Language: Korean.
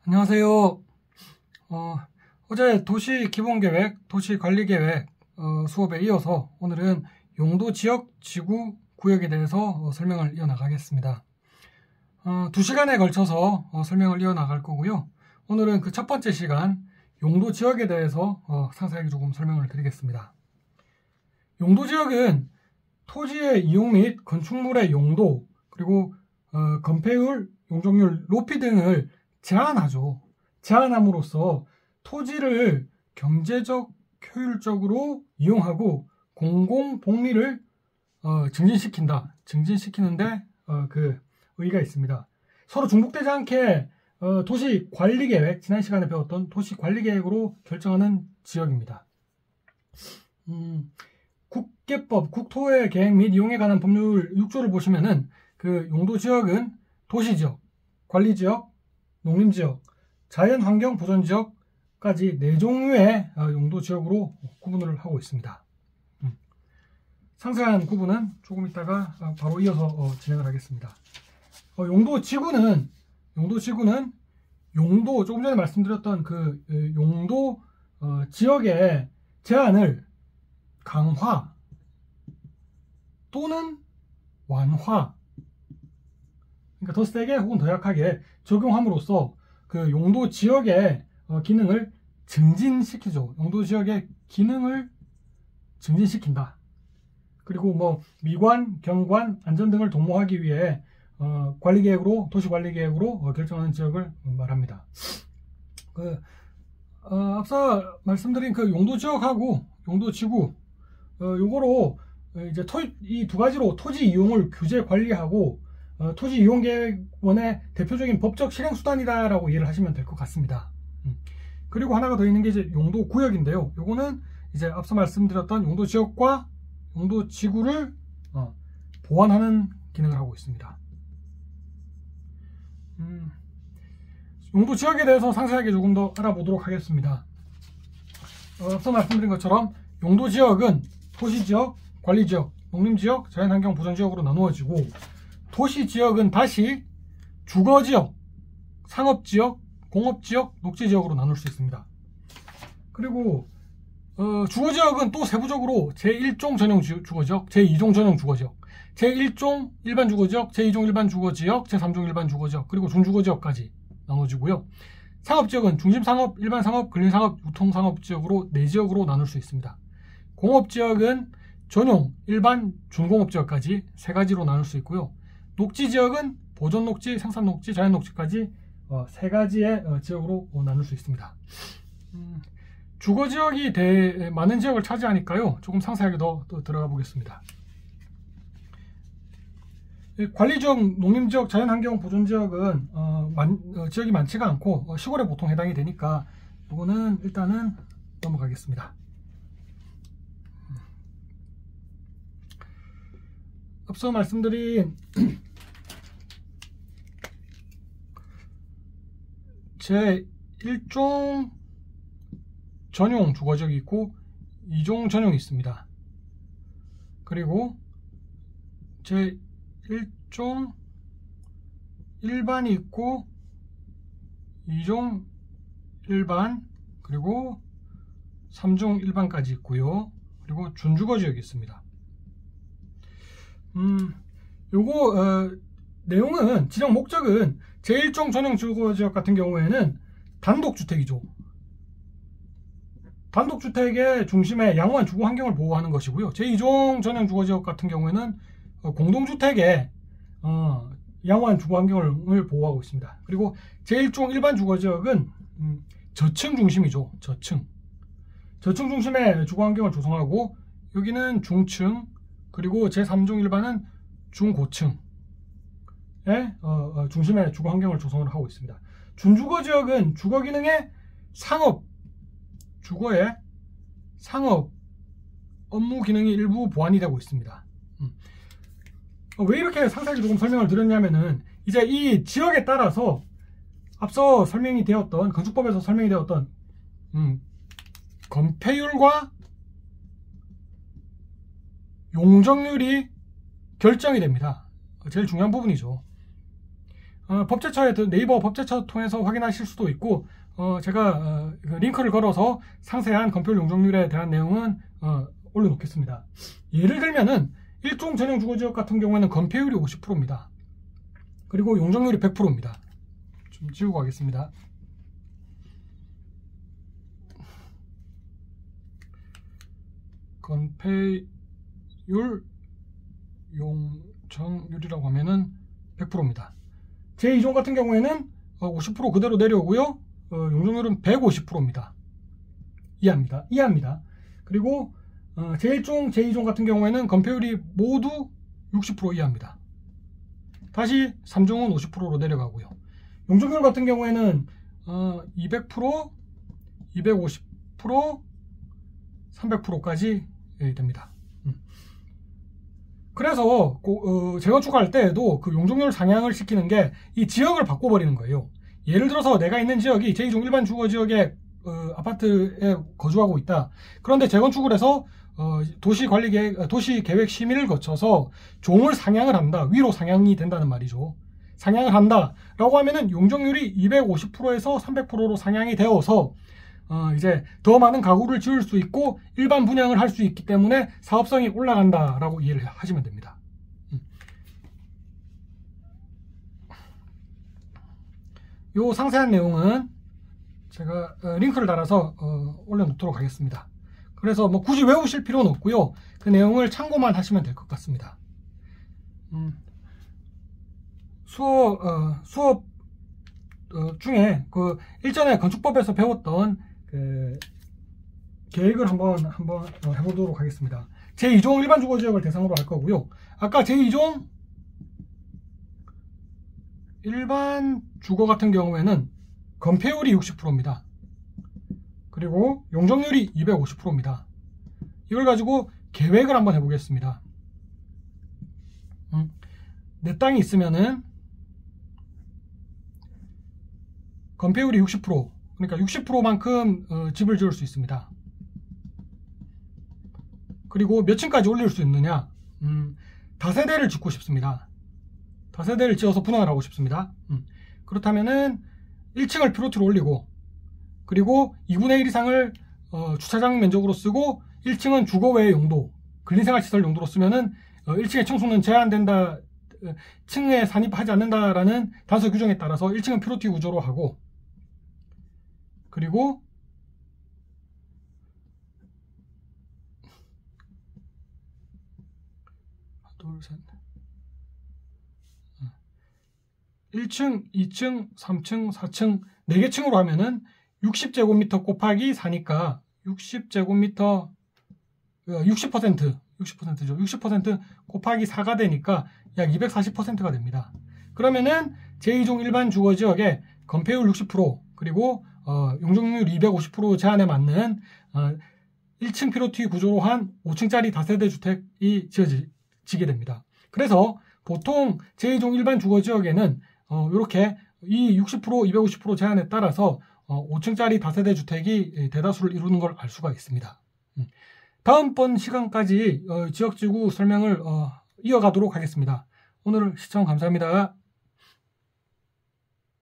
안녕하세요. 어제 도시기본계획, 도시관리계획 수업에 이어서 오늘은 용도 지역, 지구, 구역에 대해서 설명을 이어나가겠습니다. 2시간에 걸쳐서 설명을 이어나갈 거고요. 오늘은 그 첫 번째 시간 용도 지역에 대해서 상세하게 조금 설명을 드리겠습니다. 용도 지역은 토지의 이용 및 건축물의 용도, 그리고 건폐율, 용적률 높이 등을 제한하죠. 제한함으로써 토지를 경제적, 효율적으로 이용하고 공공 복리를 증진시킨다. 증진시키는데 그 의의가 있습니다. 서로 중복되지 않게 도시관리계획, 지난 시간에 배웠던 도시관리계획으로 결정하는 지역입니다. 국계법, 국토의 계획 및 이용에 관한 법률 6조를 보시면은 그 용도지역은 도시지역, 관리지역, 농림지역, 자연환경보전지역까지 4종류의 용도지역으로 구분을 하고 있습니다. 상세한 구분은 조금 있다가 바로 이어서 진행을 하겠습니다. 용도지구는 용도, 조금 전에 말씀드렸던 그 용도 지역의 제한을 강화 또는 완화, 그러니까 더 세게 혹은 더 약하게 적용함으로써 그 용도 지역의 기능을 증진시키죠. 용도 지역의 기능을 증진시킨다. 그리고 뭐 미관, 경관, 안전 등을 도모하기 위해 관리계획으로, 도시관리계획으로 결정하는 지역을 말합니다. 앞서 말씀드린 그 용도 지역하고 용도 지구, 요거로 이제 이 두 가지로 토지 이용을 규제 관리하고 토지 이용계획원의 대표적인 법적 실행수단이다라고 이해를 하시면 될 것 같습니다. 그리고 하나가 더 있는 게 이제 용도구역인데요. 요거는 이제 앞서 말씀드렸던 용도지역과 용도지구를 보완하는 기능을 하고 있습니다. 용도지역에 대해서 상세하게 조금 더 알아보도록 하겠습니다. 앞서 말씀드린 것처럼 용도지역은 토시지역, 관리지역, 농림지역, 자연환경보전지역으로 나누어지고, 도시지역은 다시 주거지역, 상업지역, 공업지역, 녹지지역으로 나눌 수 있습니다. 그리고 주거지역은 또 세부적으로 제1종 전용 주거지역, 제2종 전용 주거지역, 제1종 일반 주거지역, 제2종 일반 주거지역, 제3종 일반 주거지역, 그리고 준주거지역까지 나눠지고요. 상업지역은 중심상업, 일반상업, 근린상업, 유통상업지역으로 4지역으로 나눌 수 있습니다. 공업지역은 전용, 일반, 준공업지역까지 3가지로 나눌 수 있고요. 녹지지역은 보존녹지, 생산녹지, 자연녹지까지 3가지의 지역으로 나눌 수 있습니다. 주거지역이 많은 지역을 차지하니까요. 조금 상세하게 더 들어가 보겠습니다. 관리지역, 농림지역, 자연환경보존지역은 지역이 많지가 않고 시골에 보통 해당이 되니까 이거는 일단은 넘어가겠습니다. 앞서 말씀드린 제1종 전용 주거지역이 있고 2종 전용이 있습니다. 그리고 제1종 일반이 있고 2종 일반, 그리고 3종 일반까지 있고요. 그리고 준주거지역이 있습니다. 요거 내용은, 지정 목적은 제1종 전용 주거지역 같은 경우에는 단독주택이죠. 단독주택의 중심에 양호한 주거 환경을 보호하는 것이고요. 제2종 전용 주거지역 같은 경우에는 공동주택의 양호한 주거 환경을 보호하고 있습니다. 그리고 제1종 일반 주거지역은 저층 중심이죠. 저층 중심의 주거 환경을 조성하고, 여기는 중층, 그리고 제3종 일반은 중고층의 중심의 주거 환경을 조성을 하고 있습니다. 준주거지역은 주거 기능의 주거의 상업 업무 기능이 일부 보완이 되고 있습니다. 왜 이렇게 상세하게 조금 설명을 드렸냐면은, 이제 이 지역에 따라서 앞서 설명이 되었던, 건축법에서 설명이 되었던 건폐율과 용적률이 결정이 됩니다. 제일 중요한 부분이죠. 법제처에 네이버 법제처 통해서 확인하실 수도 있고, 제가 링크를 걸어서 상세한 건폐율 용적률에 대한 내용은 올려놓겠습니다. 예를 들면은 일종 전용 주거지역 같은 경우에는 건폐율이 50%입니다. 그리고 용적률이 100%입니다. 좀 지우고 가겠습니다. 건폐율 용적률이라고 하면은 100%입니다. 제2종 같은 경우에는 50% 그대로 내려오고요. 용적률은 150%입니다. 이해합니다. 그리고 제1종, 제2종 같은 경우에는 건폐율이 모두 60% 이하입니다. 다시 3종은 50%로 내려가고요. 용적률 같은 경우에는 200%, 250%, 300%까지 됩니다. 그래서 재건축할 때에도 그 용적률 상향을 시키는 게 이 지역을 바꿔버리는 거예요. 예를 들어서 내가 있는 지역이 제2종 일반 주거지역에 아파트에 거주하고 있다. 그런데 재건축을 해서 도시계획 심의를 거쳐서 종을 상향을 한다. 위로 상향이 된다는 말이죠. 상향을 한다라고 하면은 용적률이 250%에서 300%로 상향이 되어서 이제 더 많은 가구를 지을 수 있고 일반 분양을 할 수 있기 때문에 사업성이 올라간다라고 이해를 하시면 됩니다. 요 상세한 내용은 제가 링크를 달아서 올려놓도록 하겠습니다. 그래서 뭐 굳이 외우실 필요는 없고요. 그 내용을 참고만 하시면 될 것 같습니다. 수업 중에 그 일전에 건축법에서 배웠던 그 계획을 한번 해보도록 하겠습니다. 제2종 일반 주거지역을 대상으로 할 거고요. 아까 제2종 일반 주거 같은 경우에는 건폐율이 60%입니다. 그리고 용적률이 250%입니다. 이걸 가지고 계획을 한번 해보겠습니다. 내 땅이 있으면은 건폐율이 60%, 그러니까 60%만큼 집을 지을 수 있습니다. 그리고 몇 층까지 올릴 수 있느냐? 다세대를 짓고 싶습니다. 다세대를 지어서 분양을 하고 싶습니다. 그렇다면은 1층을 피로티로 올리고, 그리고 2분의 1 이상을 주차장 면적으로 쓰고 1층은 주거 외의 용도, 근린생활시설 용도로 쓰면은 1층의 층수는 제한된다, 층에 산입하지 않는다라는 단서 규정에 따라서 1층은 피로티 구조로 하고, 그리고 1층, 2층, 3층, 4층, 4개 층으로 하면은 60제곱미터 곱하기 4니까 60제곱미터 60%죠. 60% 곱하기 4가 되니까 약 240%가 됩니다. 그러면은 제2종 일반 주거지역에 건폐율 60%, 그리고 용적률 250% 제한에 맞는 1층 피로티 구조로 한 5층짜리 다세대 주택이 지어지게 됩니다. 그래서 보통 제2종 일반 주거지역에는 이렇게 이 60%, 250% 제한에 따라서 5층짜리 다세대 주택이 대다수를 이루는 걸 알 수가 있습니다. 다음번 시간까지 지역지구 설명을 이어가도록 하겠습니다. 오늘 시청 감사합니다.